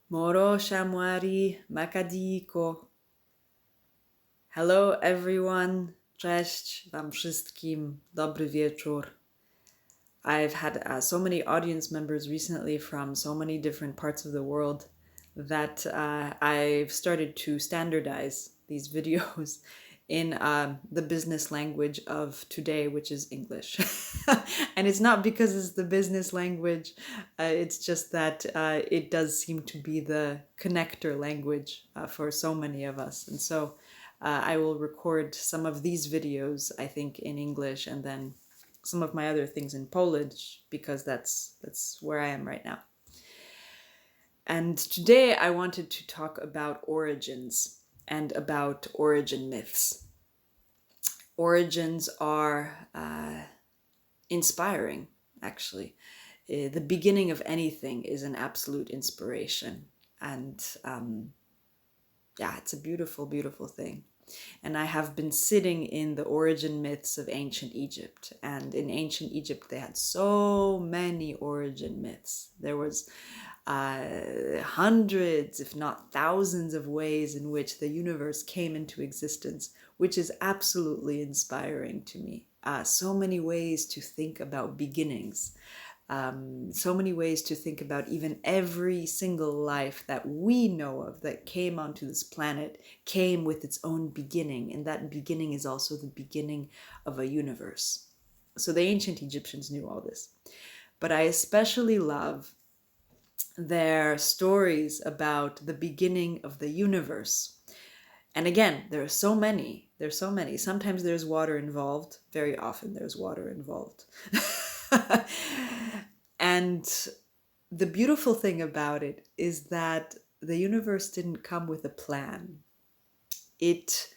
Moro Shamwari Makadiko. Hello everyone. Cześć wam wszystkim. Dobry wieczór. I've had so many audience members recently from so many different parts of the world that I've started to standardize these videos in the business language of today, which is English. And it's not because it's the business language, it's just that it does seem to be the connector language for so many of us. And so I will record some of these videos, I think, in English, and then some of my other things in Polish, because that's where I am right now. And today I wanted to talk about origins and about origin myths. Origins are inspiring, actually. The beginning of anything is an absolute inspiration. And yeah, it's a beautiful, beautiful thing. And I have been sitting in the origin myths of ancient Egypt. And in ancient Egypt, they had so many origin myths. There was hundreds, if not thousands, of ways in which the universe came into existence, which is absolutely inspiring to me. So many ways to think about beginnings. So many ways to think about even every single life that we know of that came onto this planet came with its own beginning, and that beginning is also the beginning of a universe. So the ancient Egyptians knew all this. But I especially love their stories about the beginning of the universe. And again, there are so many. There's so many. Sometimes there's water involved. Very often there's water involved. And the beautiful thing about it is that the universe didn't come with a plan. It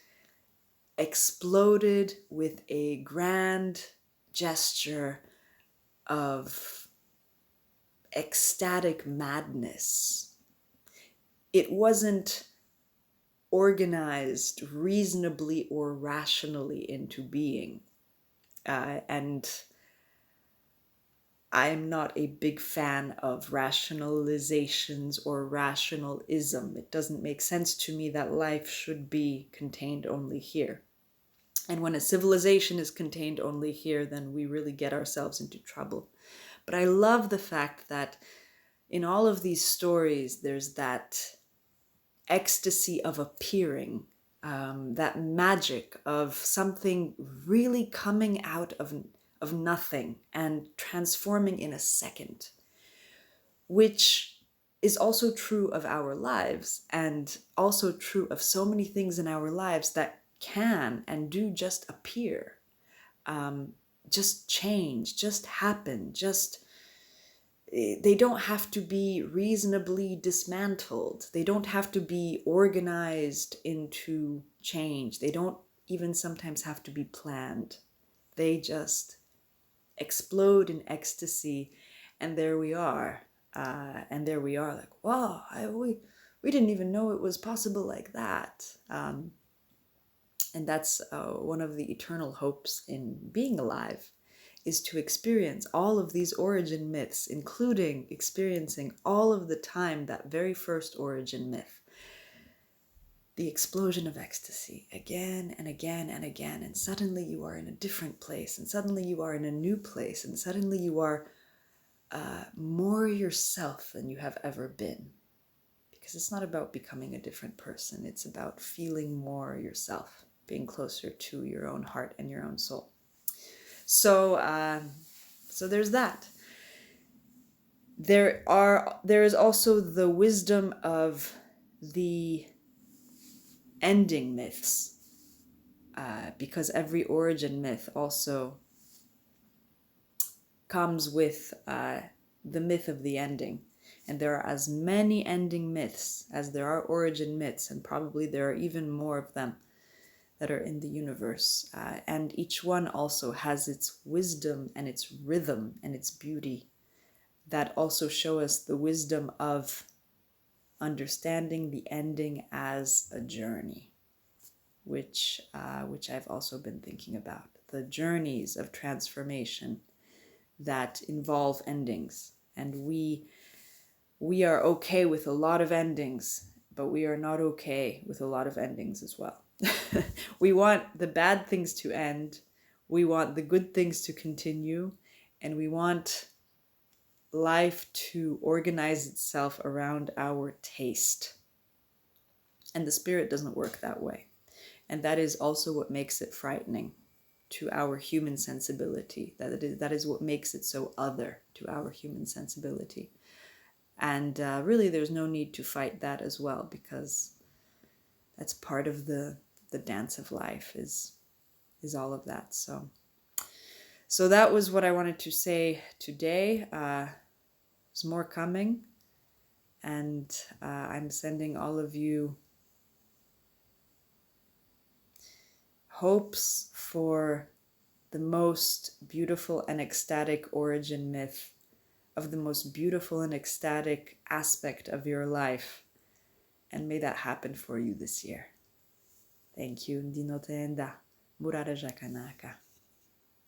exploded with a grand gesture of ecstatic madness. It wasn't organized reasonably or rationally into being. And I'm not a big fan of rationalizations or rationalism. It doesn't make sense to me that life should be contained only here. And when a civilization is contained only here, then we really get ourselves into trouble. But I love the fact that in all of these stories, there's that ecstasy of appearing, that magic of something really coming out of nothing and transforming in a second, which is also true of our lives and also true of so many things in our lives that can and do just appear, just change, just happen, just they don't have to be reasonably dismantled. They don't have to be organized into change. They don't even sometimes have to be planned. They just explode in ecstasy, and there we are. And there we are, like, wow, we didn't even know it was possible like that. And that's one of the eternal hopes in being alive, is to experience all of these origin myths, including experiencing all of the time that very first origin myth, the explosion of ecstasy, again and again and again. And suddenly you are in a different place, and suddenly you are in a new place, and suddenly you are more yourself than you have ever been. Because it's not about becoming a different person, it's about feeling more yourself, being closer to your own heart and your own soul. So there's that. There is also the wisdom of the ending myths, because every origin myth also comes with the myth of the ending. And there are as many ending myths as there are origin myths, and probably there are even more of them that are in the universe. And each one also has its wisdom and its rhythm and its beauty that also show us the wisdom of understanding the ending as a journey, which I've also been thinking about. The journeys of transformation that involve endings. And we we are okay with a lot of endings, but we are not okay with a lot of endings as well. We want the bad things to end, we want the good things to continue, and we want life to organize itself around our taste. And the spirit doesn't work that way. And that is also what makes it frightening to our human sensibility. That is what makes it so other to our human sensibility. And really, there's no need to fight that as well, because that's part of the dance of life, is all of that. So that was what I wanted to say today. There's more coming, and I'm sending all of you hopes for the most beautiful and ecstatic origin myth of the most beautiful and ecstatic aspect of your life. And may that happen for you this year. Thank you. Ndinotenda. Murara Jakanaka.